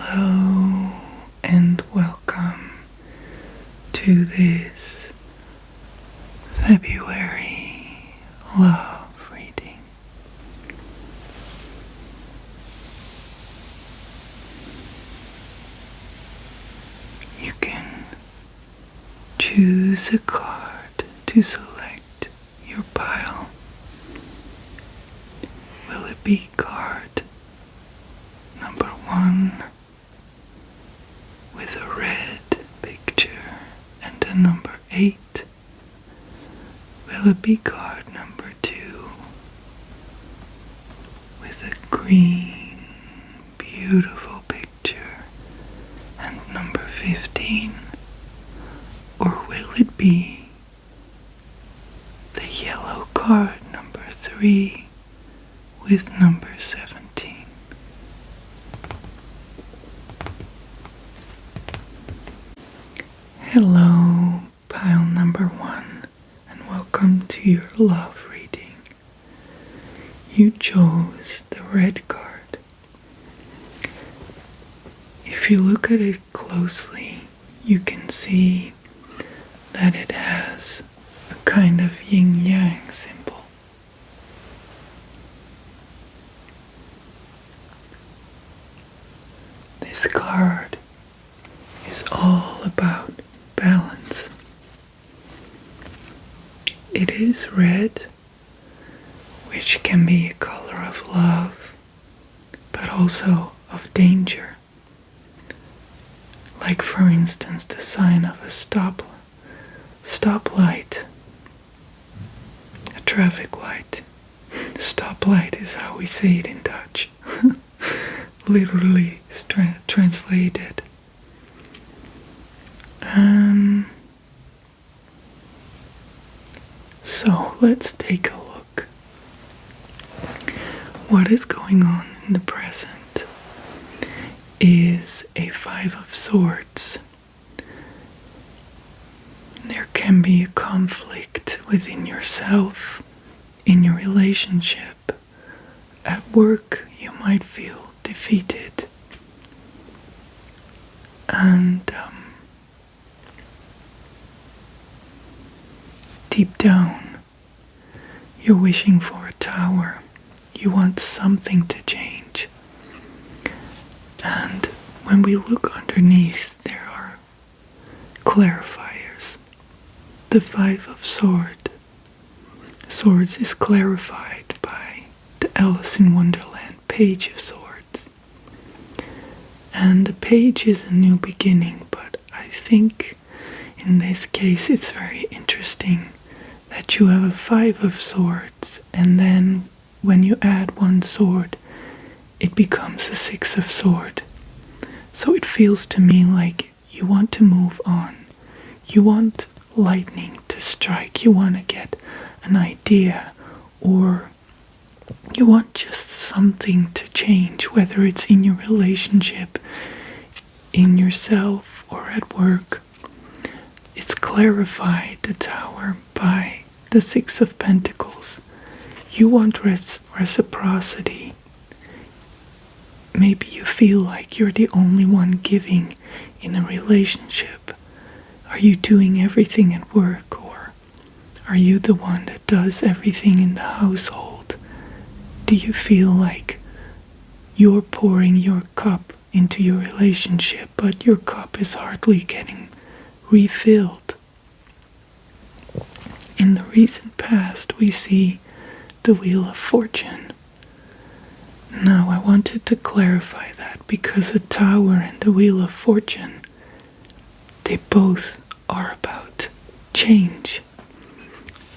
Hello and welcome to this February love reading. You can choose a card to select your pile. Will it be card number 1 with a red picture and a number 8? Will it be card number 2 with a green, beautiful picture and number 15? Or will it be the yellow card number 3 with number 17? Hello, pile number 1, and welcome to your love reading. You chose the red card. If you look at it closely, you can see that it has a kind of yin-yang symbol. This card is all about balance. It is red, which can be a color of love, but also of danger. Like, for instance, the sign of a stoplight, a traffic light. Stoplight is how we say it in Dutch. Literally translated. So let's take a look. What is going on in the present is a 5 of Swords. There can be a conflict within yourself, in your relationship. At work, you might feel defeated. And deep down, you're wishing for a tower. You want something to change. And when we look underneath, there are clarifiers. The 5 of Swords is clarified by the Alice in Wonderland Page of Swords. And the page is a new beginning, but I think in this case it's very interesting that you have a 5 of Swords, and then when you add 1 sword, it becomes a 6 of Swords. So it feels to me like you want to move on. You want lightning to strike. You want to get an idea, or you want just something to change, whether it's in your relationship, in yourself, or at work. It's clarified, the Tower, by the 6 of Pentacles. You want reciprocity. Maybe you feel like you're the only one giving in a relationship. Are you doing everything at work, or are you the one that does everything in the household? Do you feel like you're pouring your cup into your relationship, but your cup is hardly getting refilled? In the recent past, we see the Wheel of Fortune. Now, I wanted to clarify that because the Tower and the Wheel of Fortune, they both are about change.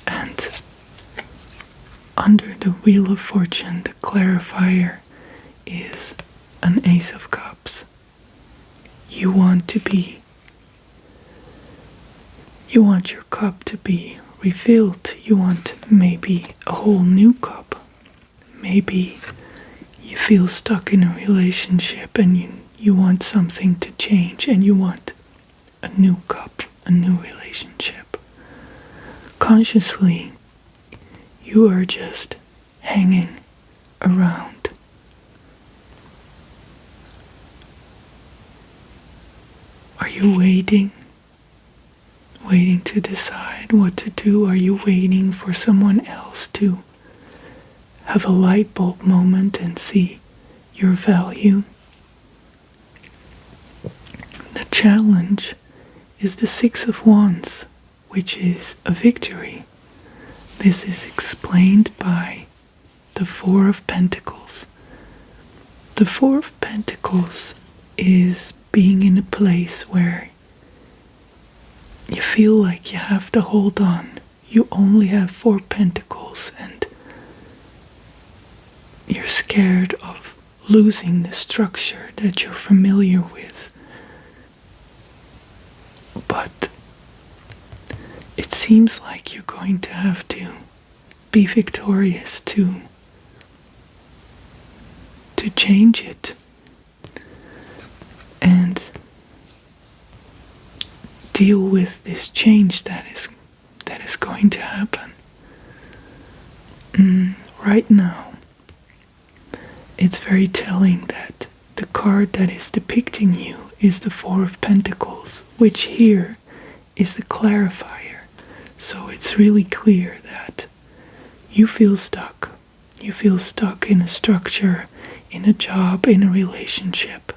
And under the Wheel of Fortune, the clarifier is an Ace of Cups. You want your cup to be refilled. You want maybe a whole new cup. Maybe you feel stuck in a relationship and you want something to change, and you want a new cup, a new relationship. Consciously, you are just hanging around. you waiting? Waiting to decide what to do? Are you waiting for someone else to have a light bulb moment and see your value? The challenge is the Six of Wands, which is a victory. This is explained by the Four of Pentacles. The Four of Pentacles is being in a place where you feel like you have to hold on. You only have 4 pentacles and you're scared of losing the structure that you're familiar with. But it seems like you're going to have to be victorious to change it and deal with this change that is going to happen. Right now, it's very telling that the card that is depicting you is the Four of Pentacles, which here is the clarifier. So it's really clear that you feel stuck. You feel stuck in a structure, in a job, in a relationship.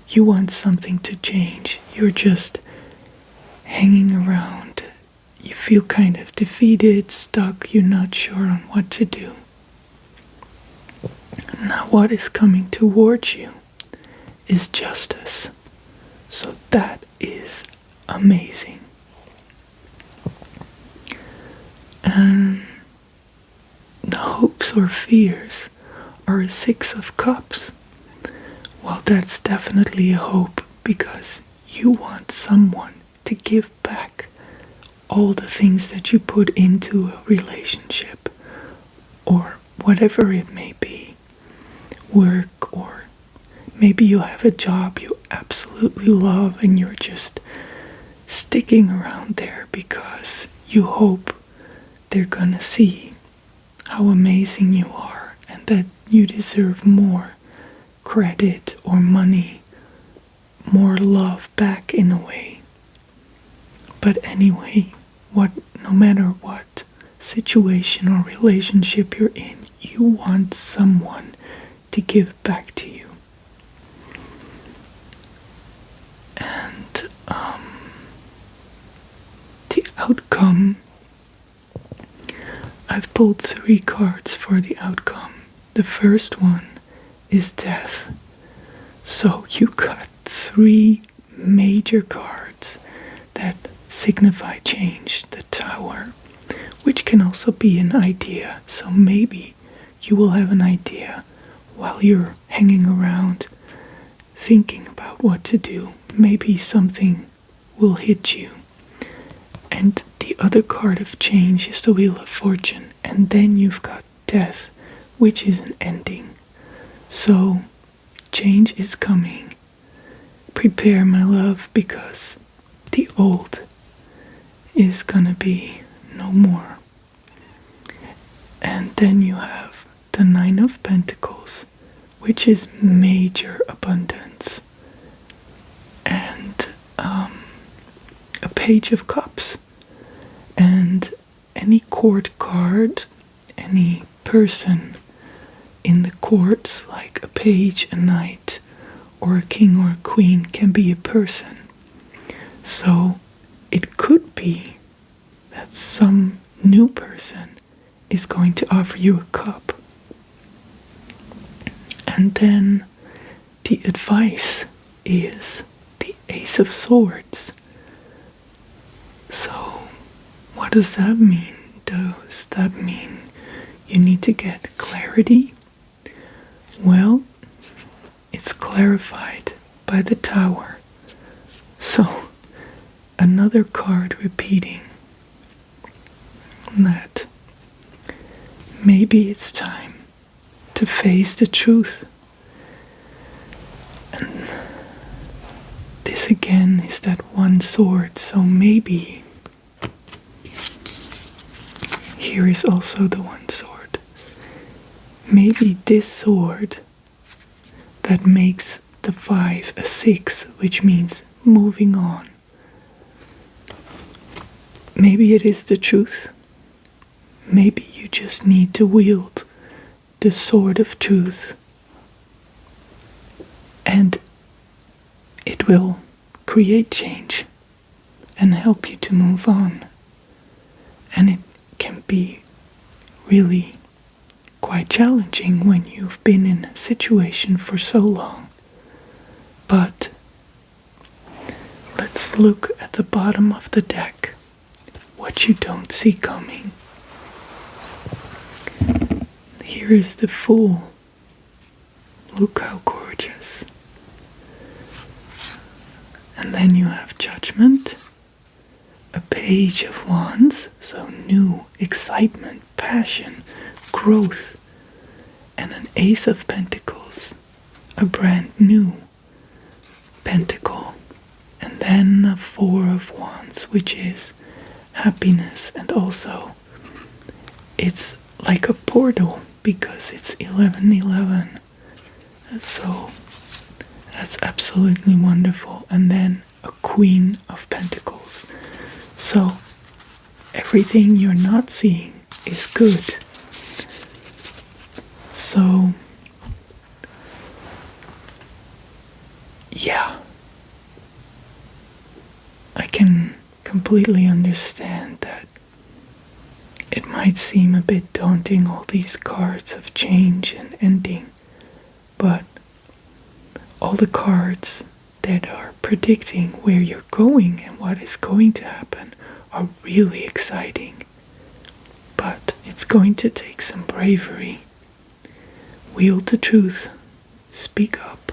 You want something to change. You're just hanging around. You feel kind of defeated, stuck. You're not sure on what to do. Now what is coming towards you is justice. So that is amazing. And the hopes or fears are a Six of Cups. Well, that's definitely a hope because you want someone to give back all the things that you put into a relationship or whatever it may be, work, or maybe you have a job you absolutely love and you're just sticking around there because you hope they're gonna see how amazing you are and that you deserve more credit or money, more love back in a way. But anyway, no matter what situation or relationship you're in, you want someone to give back to you. And the outcome, I've pulled 3 cards for the outcome. The first one is death. So you got 3 major cards that signify change. The Tower, which can also be an idea. So maybe you will have an idea while you're hanging around thinking about what to do. Maybe something will hit you. And the other card of change is the Wheel of Fortune. And then you've got death, which is an ending. So change is coming. Prepare, my love, because the old is gonna be no more. And then you have the Nine of Pentacles, which is major abundance, and a Page of Cups. And any court card, any person in the courts, like a page, a knight, or a king or a queen, can be a person. So it could be that some new person is going to offer you a cup. And then the advice is the Ace of Swords. So what does that mean? Does that mean you need to get clarity? Well, it's clarified by the Tower. So another card repeating that maybe it's time to face the truth. And this again is that one sword, so maybe here is also the one sword. Maybe this sword that makes the 5 a 6, which means moving on. Maybe it is the truth. Maybe you just need to wield the sword of truth, and it will create change and help you to move on. And it can be really quite challenging when you've been in a situation for so long. But let's look at the bottom of the deck, what you don't see coming. Here is the Fool. Look how gorgeous. And then you have Judgment, a Page of Wands, so new, excitement, passion, growth, and an Ace of Pentacles, a brand new pentacle, and then a Four of Wands, which is happiness, and also it's like a portal because it's 11:11. So that's absolutely wonderful. And then a Queen of Pentacles. So everything you're not seeing is good. So yeah, I can completely understand that it might seem a bit daunting, all these cards of change and ending, but all the cards that are predicting where you're going and what is going to happen are really exciting. But it's going to take some bravery. Wield the truth. Speak up.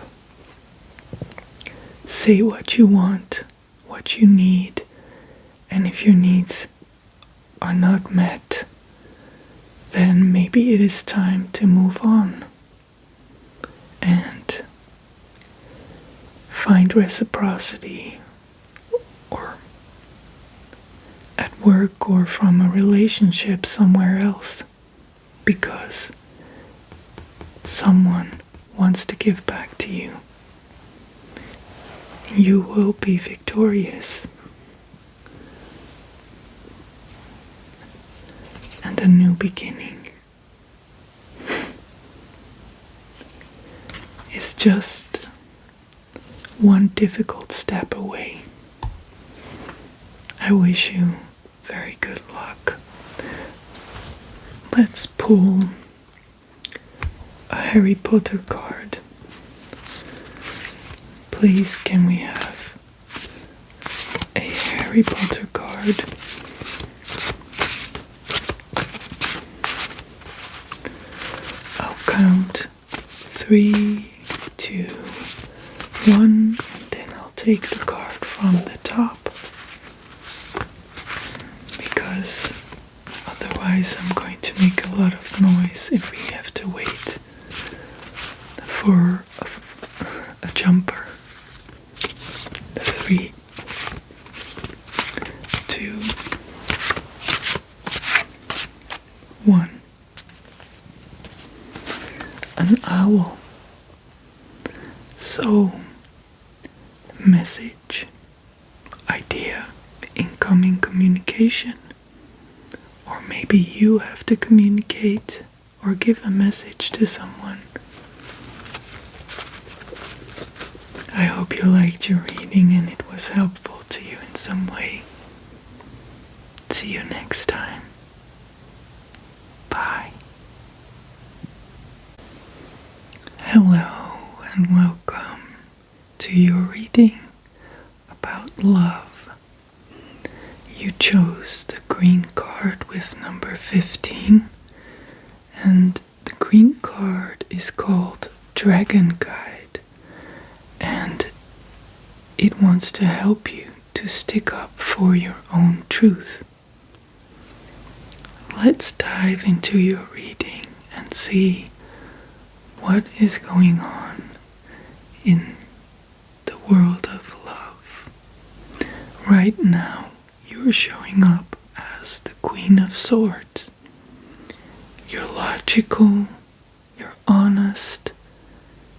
Say what you want, what you need, and if your needs are not met, then maybe it is time to move on and find reciprocity, or at work or from a relationship somewhere else, because someone wants to give back to you. You will be victorious. And a new beginning is just one difficult step away. I wish you very good luck. Let's pull a Harry Potter card. Please, can we have a Harry Potter card? I'll count 3, 2, 1, and then I'll take the card from the top, because otherwise I'm going to make a lot of noise if we have to wait for a jumper. 3, 2, 1. An owl. So, message, idea, incoming communication. Or maybe you have to communicate or give a message to someone. I hope you liked your reading and it was helpful to you in some way. See you next time. Bye. Hello and welcome to your reading about love. You chose the green card with number 15, and the green card is called Dragon Guide, and it wants to help you to stick up for your own truth. Let's dive into your reading and see what is going on in the world of love. Right now, you're showing up as the Queen of Swords. You're logical, you're honest,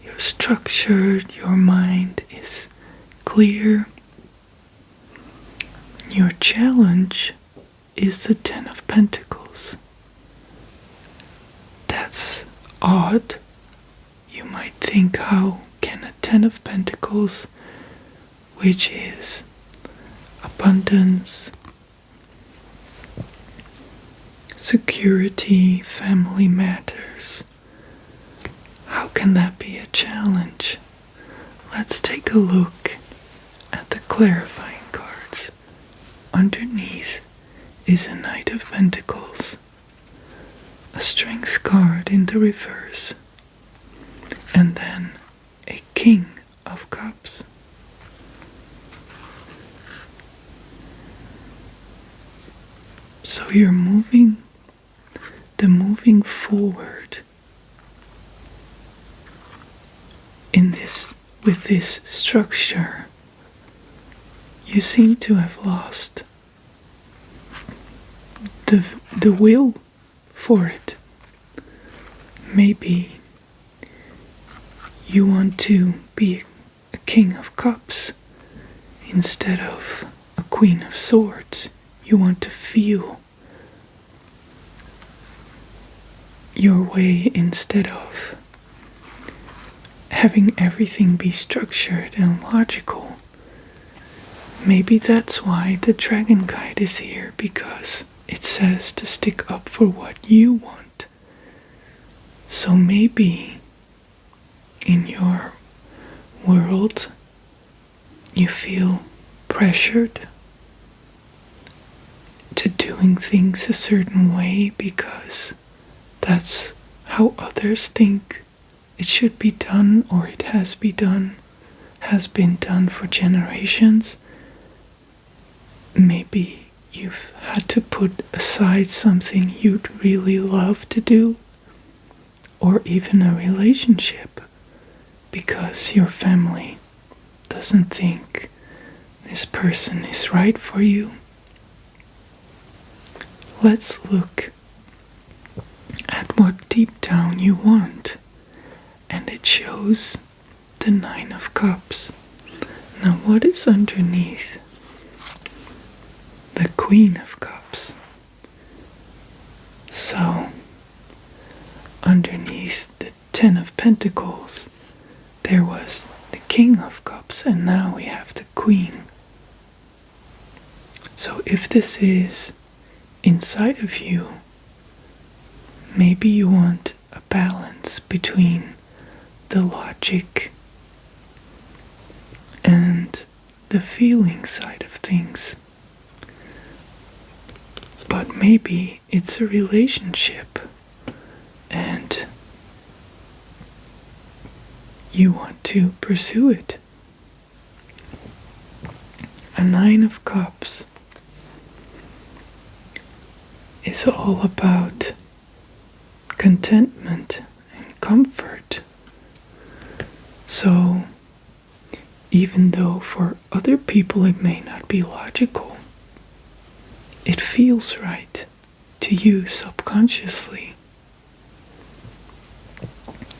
you're structured, your mind is clear, Your challenge is the Ten of Pentacles. That's odd. You might think, how can a Ten of Pentacles, which is abundance, security, family matters, how can that be a challenge? Let's take a look at the clarifying cards. Underneath is a Knight of Pentacles, a Strength card in the reverse, and then a King of Cups. So you're moving forward with this structure. You seem to have lost the will for it. Maybe you want to be a King of Cups instead of a Queen of Swords. You want to feel your way instead of having everything be structured and logical. Maybe that's why the Dragon Guide is here, because it says to stick up for what you want. So maybe in your world you feel pressured to doing things a certain way because that's how others think it should be done, or it has been done for generations. Maybe you've had to put aside something you'd really love to do, or even a relationship, because your family doesn't think this person is right for you. Let's look at what deep down you want, and it shows the Nine of Cups. Now what is underneath? The Queen of Cups. So underneath the Ten of Pentacles there was the King of Cups, and now we have the Queen. So if this is inside of you, maybe you want a balance between the logic and the feeling side of things. But maybe it's a relationship and you want to pursue it. A Nine of Cups is all about contentment and comfort. So, even though for other people it may not be logical, it feels right to you subconsciously.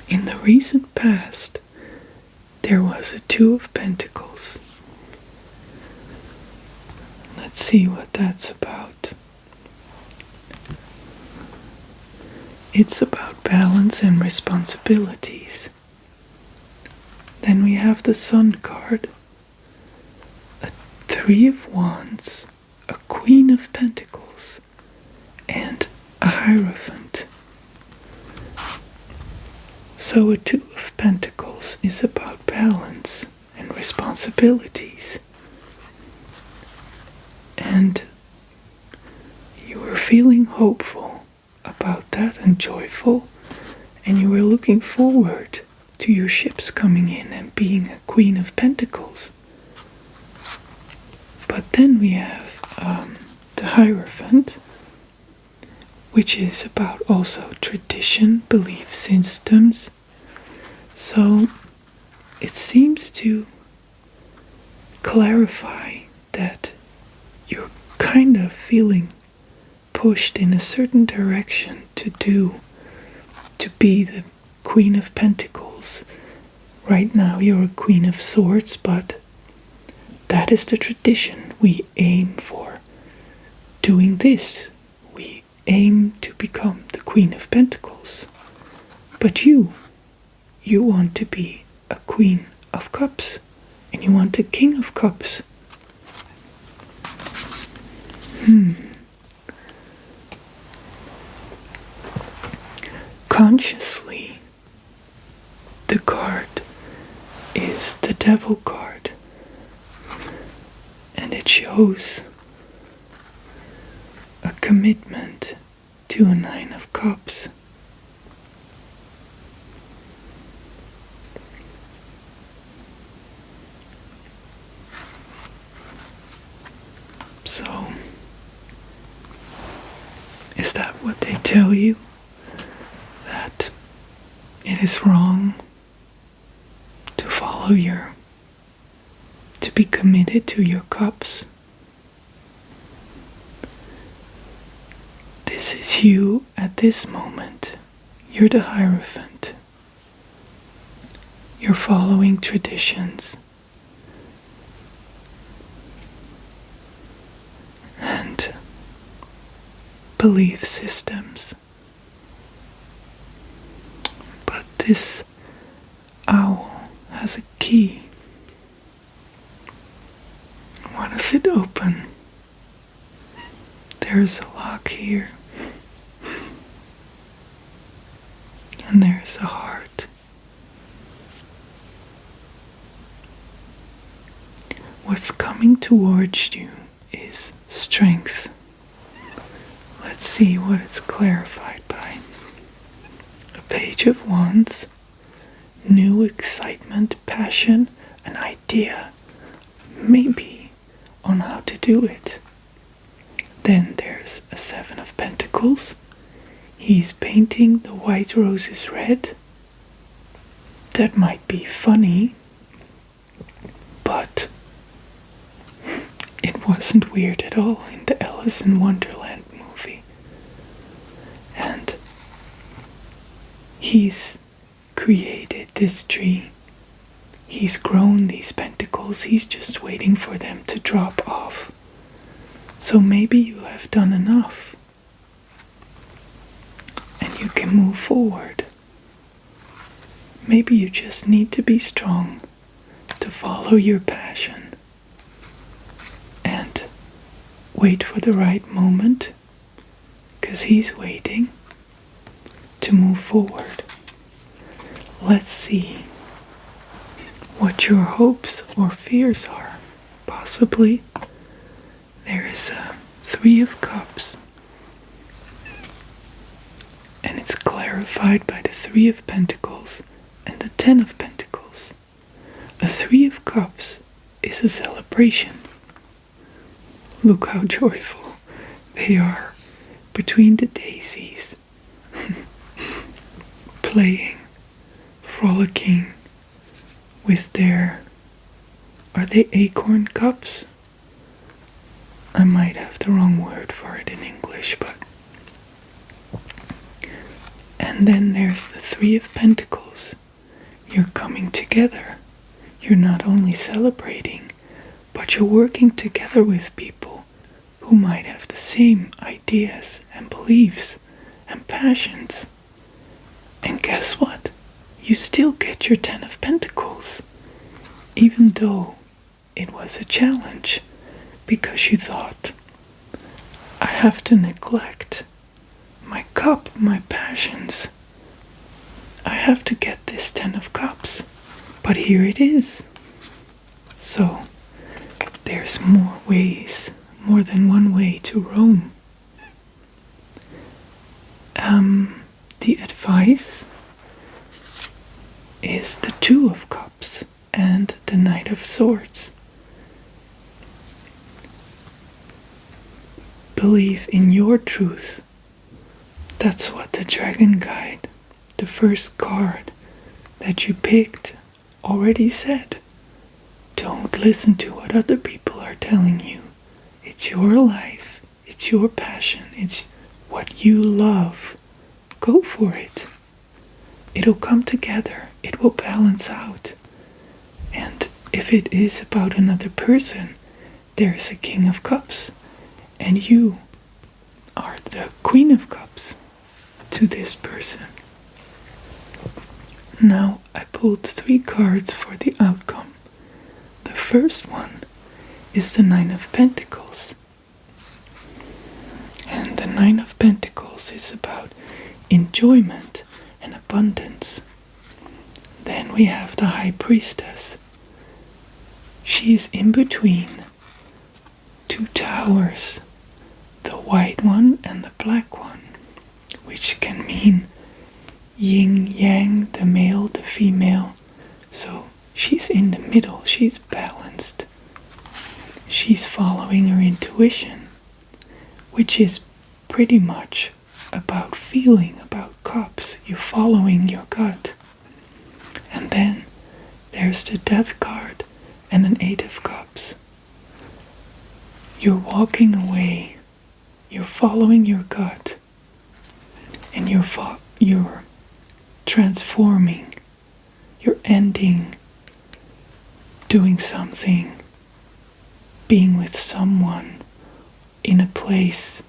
In the recent past, there was a Two of Pentacles. Let's see what that's about. It's about balance and responsibilities. Then we have the Sun card, a Three of Wands, a Queen of Pentacles, and a Hierophant. So a Two of Pentacles is about balance and responsibilities. And you were feeling hopeful about that and joyful, and you were looking forward to your ships coming in and being a Queen of Pentacles. But then we have the Hierophant, which is about also tradition, belief systems. So it seems to clarify that you're kind of feeling pushed in a certain direction to be the Queen of Pentacles. Right now you're a Queen of Swords, but that is the tradition we aim for doing this. We aim to become the Queen of Pentacles. But you want to be a Queen of Cups, and you want a King of Cups. Consciously, the card is the Devil card, and it shows a commitment to a Nine of Cups. So, is that what they tell you? That it is wrong to to be committed to your cups? This is you at this moment. You're the Hierophant. You're following traditions and belief systems. But this owl has a key. What does it open? There's a lock here. And there's a heart. What's coming towards you is strength. Let's see what it's clarified by. A Page of Wands, new excitement, passion, an idea, maybe on how to do it. Then there's a Seven of Pentacles. He's painting the white roses red. That might be funny, but it wasn't weird at all in the Alice in Wonderland movie. And he's created this tree. He's grown these pentacles. He's just waiting for them to drop off. So maybe you have done enough. And you can move forward. Maybe you just need to be strong to follow your passion and wait for the right moment, because he's waiting to move forward. Let's see what your hopes or fears are. Possibly there is a Three of Cups, and it's clarified by the Three of Pentacles and the Ten of Pentacles. A Three of Cups is a celebration. Look how joyful they are between the daisies, playing, frolicking with their, are they acorn cups? I might have the wrong word for it in English, but. And then there's the Three of Pentacles. You're coming together. You're not only celebrating, but you're working together with people who might have the same ideas and beliefs and passions. And guess what? You still get your Ten of Pentacles, even though it was a challenge, because you thought, I have to neglect my cup, my passions. I have to get this Ten of Cups, but here it is. So, there's more ways, more than one way to roam. The advice is the Two of Cups and the Knight of Swords. Believe in your truth. That's what the Dragon Guide, the first card that you picked, already said. Don't listen to what other people are telling you. It's your life, it's your passion, it's what you love. Go for it. It'll come together, it will balance out. And if it is about another person, there is a King of Cups, and you are the Queen of Cups to this person. Now I pulled 3 cards for the outcome. The first one is the Nine of Pentacles. And the Nine of Pentacles is about enjoyment and abundance. Then we have the High Priestess. She is in between 2 towers, the white one and the black one, which can mean yin yang, the male, the female. So she's in the middle, she's balanced. She's following her intuition, which is pretty much about feeling, about cups. You're following your gut. And then there's the Death card and an 8 of Cups. You're walking away, you're following your gut, and you're transforming, you're ending, doing something, being with someone in a place,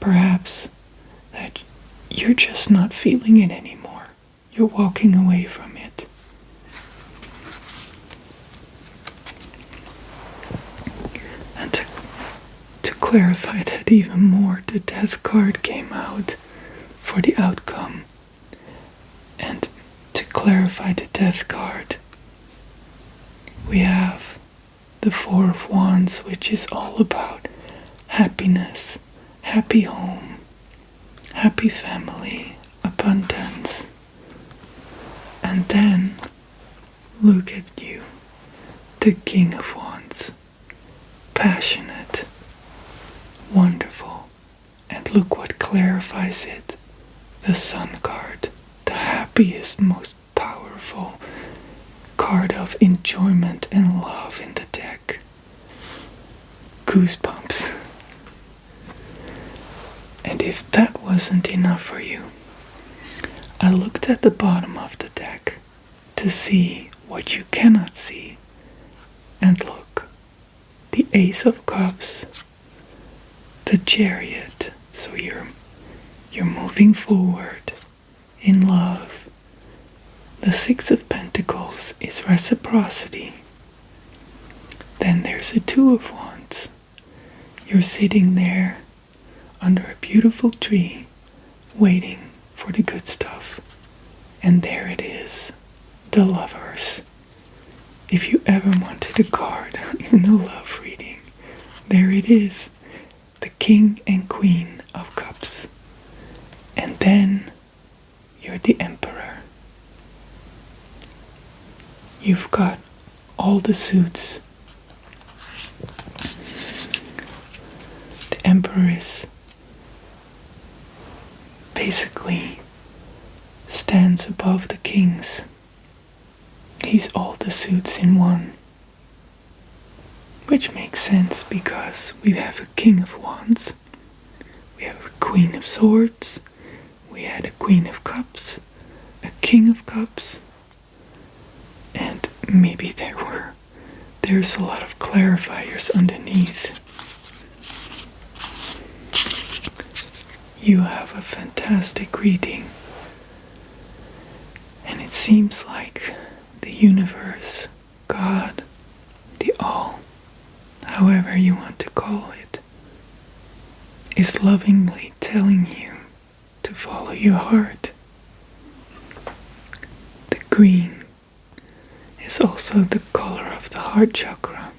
perhaps, that you're just not feeling it anymore. You're walking away from it. And to clarify that even more, the Death card came out for the outcome. And to clarify the Death card, we have the Four of Wands, which is all about happiness, happy home, happy family, abundance. And then, look at you, the King of Wands, passionate, wonderful, and look what clarifies it, the Sun card, the happiest, most powerful card of enjoyment and love in the deck. Goosebumps. And if that wasn't enough for you, I looked at the bottom of the deck to see what you cannot see. And look, the Ace of Cups, the Chariot, so you're moving forward in love. The Six of Pentacles is reciprocity. Then there's a Two of Wands. You're sitting there under a beautiful tree, waiting for the good stuff. And there it is, the Lovers. If you ever wanted a card in a love reading, there it is, the King and Queen of Cups. And then you're the Emperor. You've got all the suits. The Emperor is basically stands above the kings. He's all the suits in one. Which makes sense because we have a King of Wands, we have a Queen of Swords, we had a Queen of Cups, a King of Cups, and maybe there's a lot of clarifiers underneath. You have a fantastic reading, and it seems like the universe, God, the all, however you want to call it, is lovingly telling you to follow your heart. The green is also the color of the heart chakra.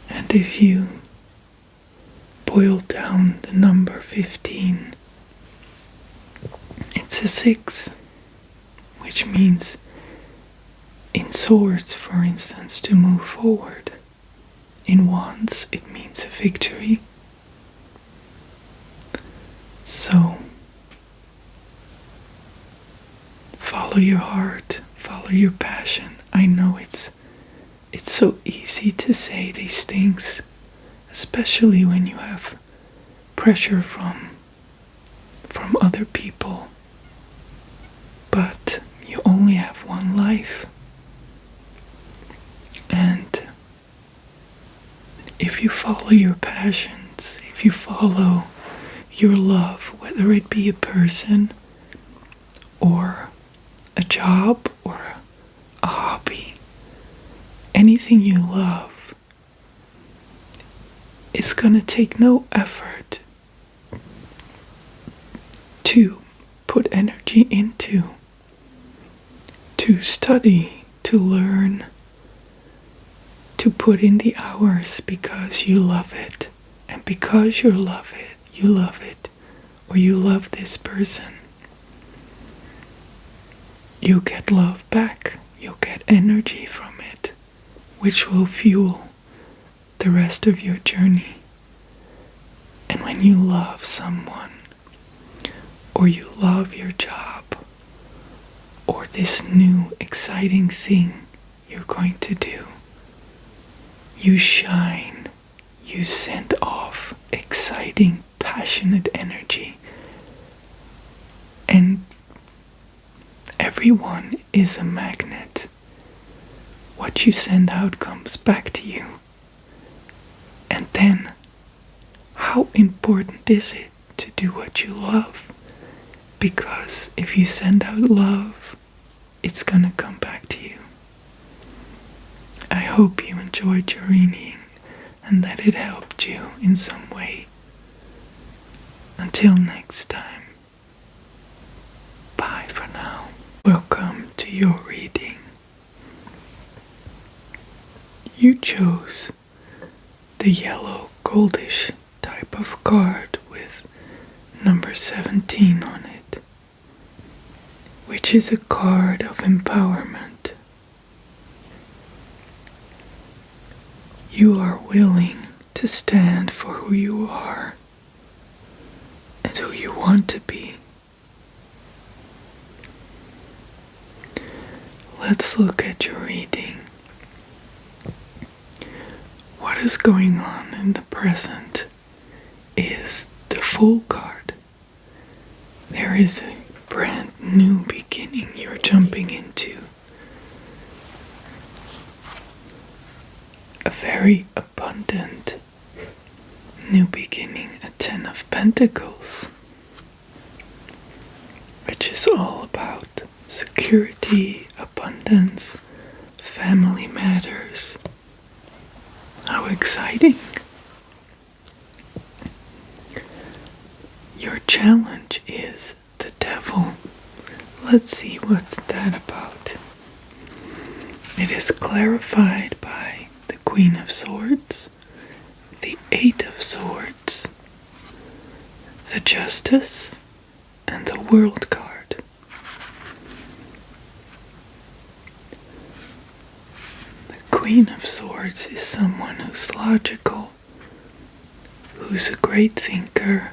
And if you boil down the number 15, it's a 6, which means in swords, for instance, to move forward. In wands, it means a victory. So, follow your heart, follow your passion. I know it's so easy to say these things, especially when you have pressure from other people. But you only have one life. follow your passions, if you follow your love, whether it be a person or a job or a hobby, anything you love, it's gonna take no effort to put energy into, to study, to learn, to put in the hours because you love it. And because you love it, or you love this person, you get love back, you'll get energy from it, which will fuel the rest of your journey. And when you love someone, or you love your job, or this new exciting thing you're going to do, you shine, you send off exciting, passionate energy, and everyone is a magnet. What you send out comes back to you. And then, how important is it to do what you love? Because if you send out love, it's gonna come back to you. I hope you enjoyed your reading and that it helped you in some way. Until next time, bye for now. Welcome to your reading. You chose the yellow goldish type of card with number 17 on it, which is a card of empowerment. You are willing to stand for who you are and who you want to be. Let's look at your reading. What is going on in the present is the Fool card. There is a brand new beginning you're jumping into. A very abundant new beginning, a 10 of Pentacles, which is all about security, abundance, family matters. How exciting! Your challenge is the devil. Let's see what's that about. It is clarified by the Queen of Swords, the Eight of Swords, the Justice, and the World card. The Queen of Swords is someone who's logical, who's a great thinker,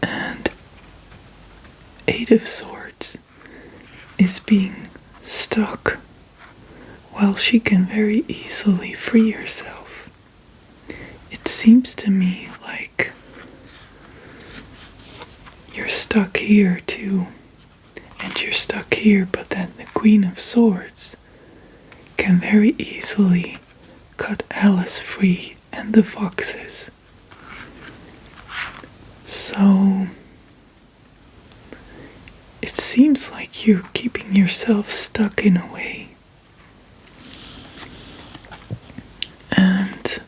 and Eight of Swords is being stuck. While she can very easily free herself, it seems to me like you're stuck here too, and you're stuck here, but then the Queen of Swords can very easily cut Alice free and the foxes. So it seems like you're keeping yourself stuck in a way. And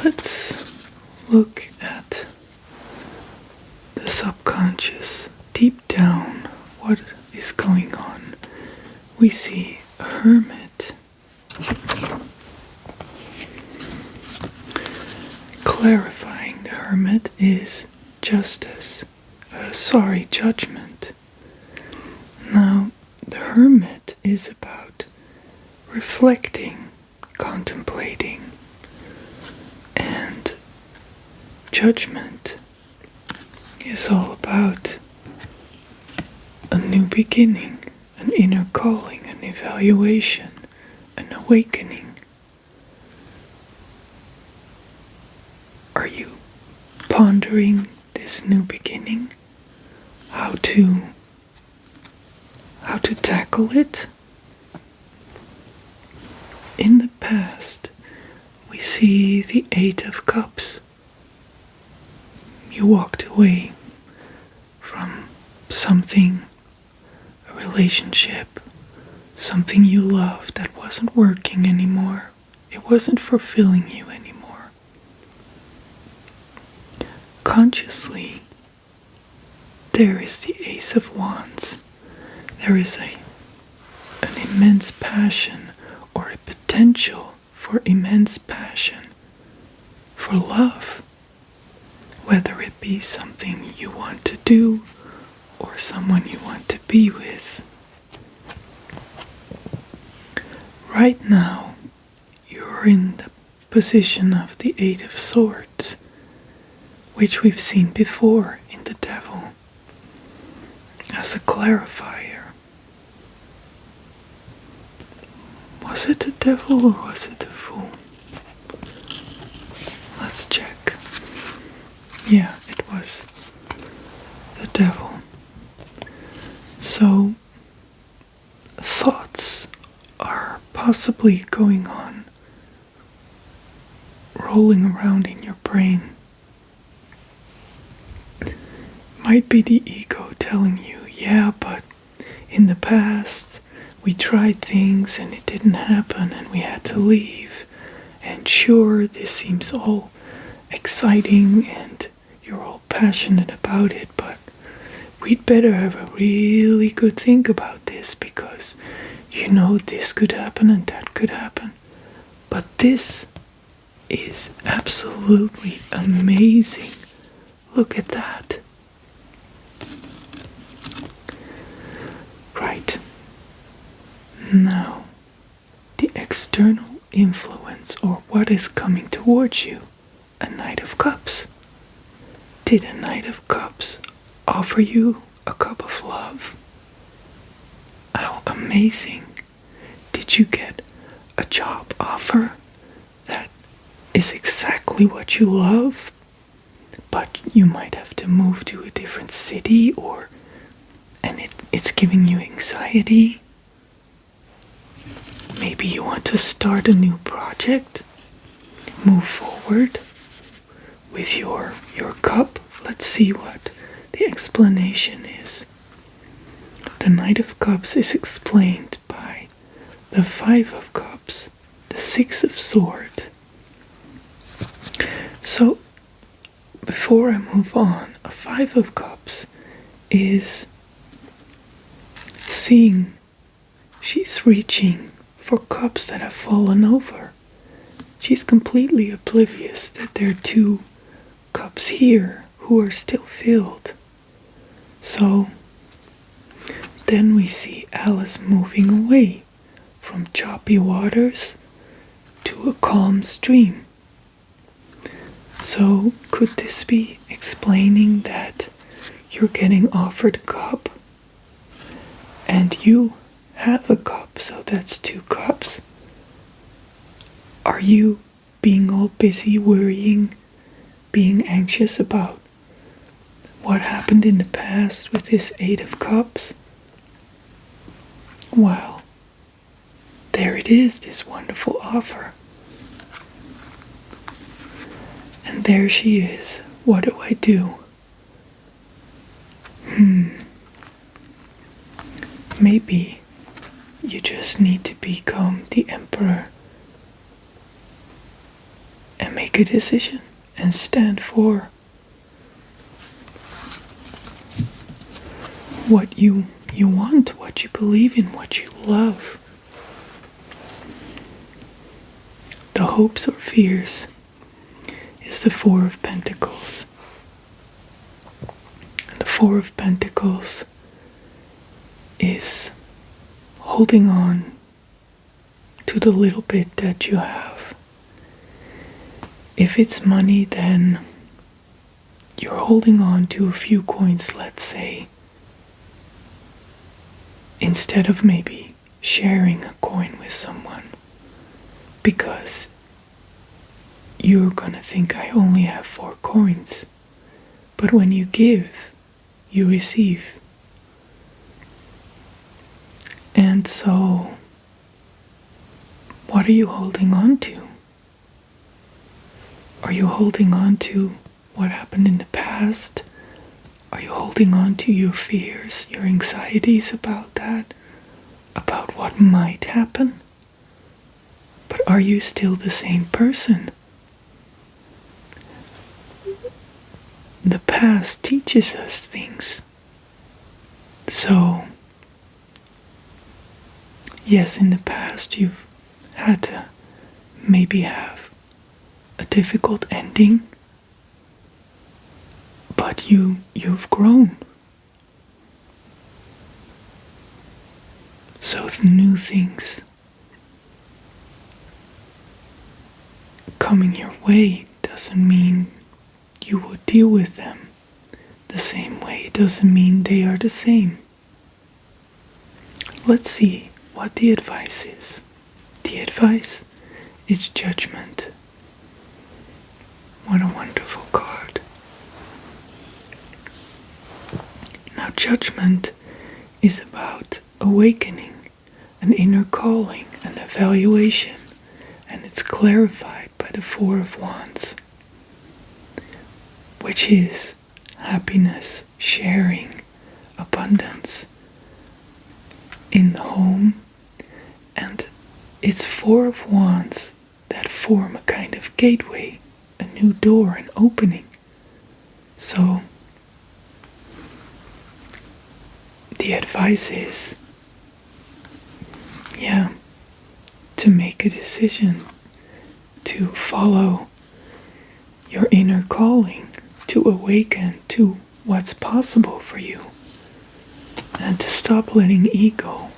let's look at the subconscious. Deep down, what is going on? We see a hermit. Clarifying the hermit is justice. Judgment. Now, the hermit is about reflecting, contemplating, and judgment is all about a new beginning, an inner calling, an evaluation, an awakening. Are you pondering this new beginning? How to how to tackle it. In the past, we see the Eight of Cups. You walked away from something, a relationship, something you loved that wasn't working anymore. It wasn't fulfilling you anymore. Consciously, there is the Ace of Wands. There is an immense passion or a potential for immense passion for love, whether it be something you want to do or someone you want to be with. Right now, you're in the position of the Eight of Swords, which we've seen before in the Devil, as a clarifier. Was it the Devil or was it the Fool? Let's check. Yeah, it was the Devil. So, thoughts are possibly going on, rolling around in your brain. Might be the ego telling you, yeah, but in the past we tried things and it didn't happen and we had to leave. And sure, this seems all exciting and you're all passionate about it, but we'd better have a really good think about this because you know this could happen and that could happen. But this is absolutely amazing. Look at that. Right. Now, the external influence or what is coming towards you, a Knight of Cups. Did a Knight of Cups offer you a cup of love? How amazing. Did you get a job offer that is exactly what you love, but you might have to move to a different city and it's giving you anxiety? Maybe you want to start a new project, move forward with your cup. Let's see what the explanation is. The Knight of Cups is explained by the Five of Cups, the Six of Swords. So, before I move on, a Five of Cups is seeing, she's reaching for cups that have fallen over. She's completely oblivious that there are two cups here who are still filled. So then we see Alice moving away from choppy waters to a calm stream. So could this be explaining that you're getting offered a cup and you have a cup, so that's two cups? Are you being all busy worrying, being anxious about what happened in the past with this Eight of Cups? Well, there it is, this wonderful offer. And there she is. What do I do? Maybe you just need to become the Emperor and make a decision and stand for what you want, what you believe in, what you love. The hopes or fears is the Four of Pentacles. And the Four of Pentacles is holding on to the little bit that you have. If it's money, then you're holding on to a few coins, let's say, instead of maybe sharing a coin with someone, because you're gonna think, I only have 4 coins. But when you give, you receive. And so, what are you holding on to? Are you holding on to what happened in the past? Are you holding on to your fears, your anxieties about that? About what might happen? But are you still the same person? The past teaches us things. So, yes, in the past you've had to maybe have a difficult ending, but you've grown. So the new things coming your way doesn't mean you will deal with them the same way. It doesn't mean they are the same. Let's see what the advice is. The advice is judgment. What a wonderful card. Now, judgment is about awakening, an inner calling, an evaluation, and it's clarified by the Four of Wands, which is happiness, sharing, abundance in the home, and it's Four of Wands that form a kind of gateway, a new door, an opening. So the advice is, to make a decision, to follow your inner calling, to awaken to what's possible for you, and to stop letting ego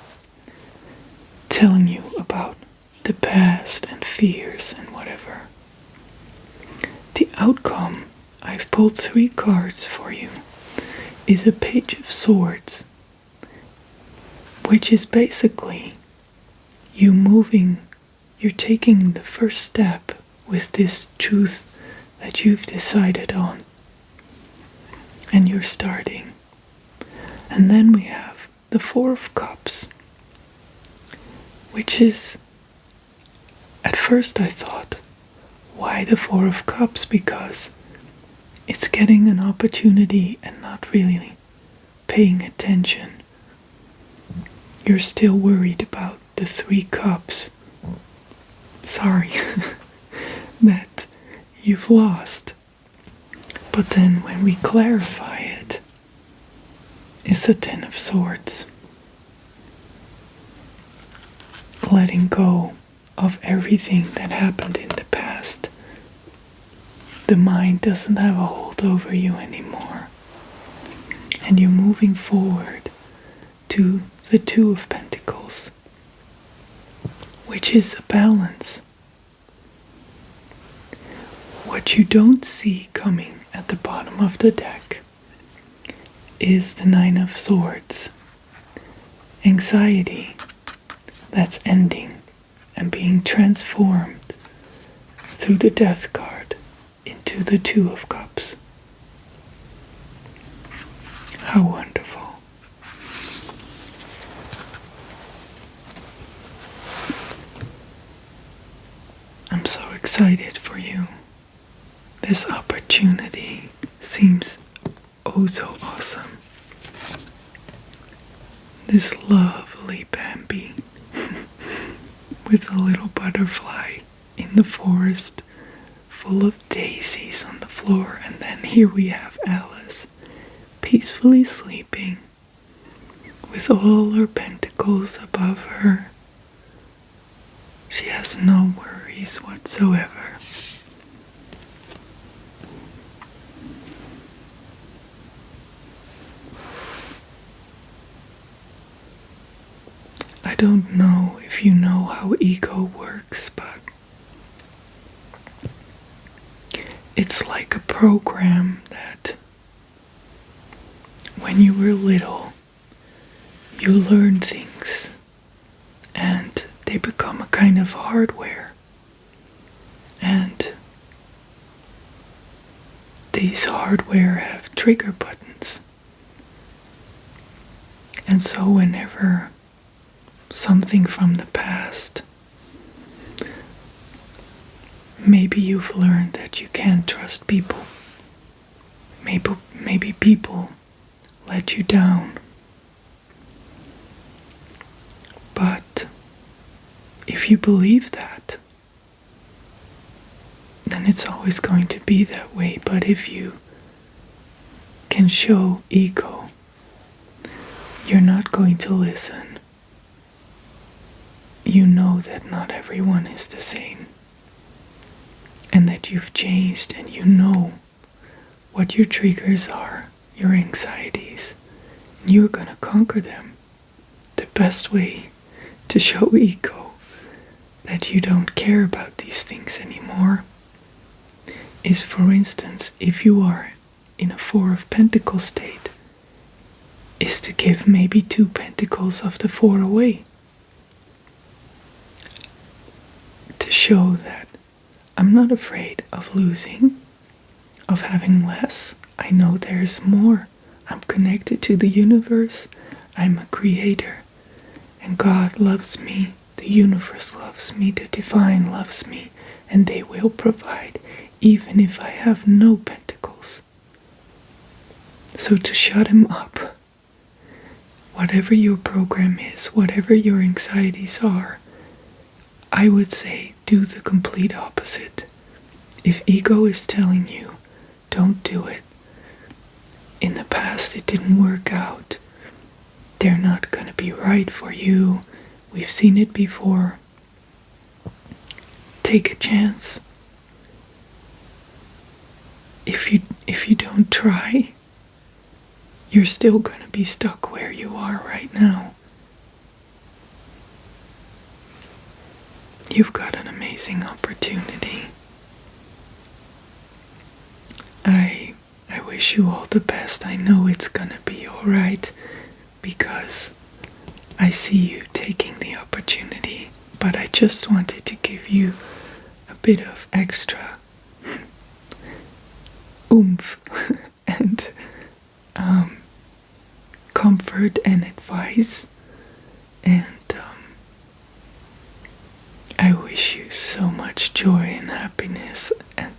telling you about the past and fears and whatever. The outcome, I've pulled 3 cards for you, is a Page of Swords, which is basically you're taking the first step with this truth that you've decided on, and you're starting. And then we have the Four of Cups, which is, at first I thought, why the Four of Cups? Because it's getting an opportunity and not really paying attention. You're still worried about the 3 cups. Sorry, that you've lost. But then when we clarify it, it's the 10 of Swords. Letting go of everything that happened in the past. The mind doesn't have a hold over you anymore. And you're moving forward to the Two of Pentacles, which is a balance. What you don't see coming at the bottom of the deck is the Nine of Swords. Anxiety that's ending and being transformed through the Death card into the Two of Cups. How wonderful. I'm so excited for you. This opportunity seems oh so awesome. This lovely Bambi with a little butterfly in the forest full of daisies on the floor, and then here we have Alice peacefully sleeping with all her pentacles above her. She has no worries whatsoever. I don't know if you know how ego works, but it's like a program that when you were little, you learn things and they become a kind of hardware. And these hardware have trigger buttons. And so whenever something from the past. Maybe you've learned that you can't trust people. Maybe people let you down. But if you believe that, then it's always going to be that way. But if you can show ego, you're not going to listen. You know that not everyone is the same, and that you've changed, and you know what your triggers are, your anxieties, and you're going to conquer them. The best way to show ego that you don't care about these things anymore is, for instance, if you are in a Four of Pentacles state, is to give maybe 2 pentacles of the 4 away. To show that I'm not afraid of losing, of having less. I know there's more. I'm connected to the universe. I'm a creator. And God loves me. The universe loves me. The divine loves me. And they will provide, even if I have no pentacles. So to shut him up, whatever your program is, whatever your anxieties are, I would say do the complete opposite. If ego is telling you, don't do it. In the past it didn't work out. They're not going to be right for you. We've seen it before. Take a chance. If you don't try, you're still going to be stuck where you are right now. You've got an amazing opportunity. I wish you all the best. I know it's gonna be alright, because I see you taking the opportunity, but I just wanted to give you a bit of extra oomph and comfort and advice, and I wish you so much joy and happiness, and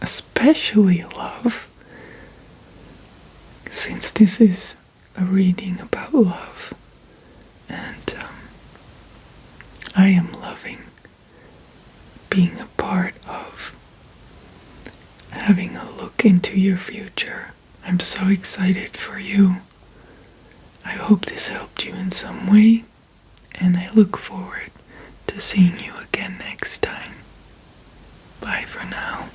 especially love, since this is a reading about love, and I am loving being a part of having a look into your future. I'm so excited for you. I hope this helped you in some way, and I look forward to seeing you again next time. Bye for now.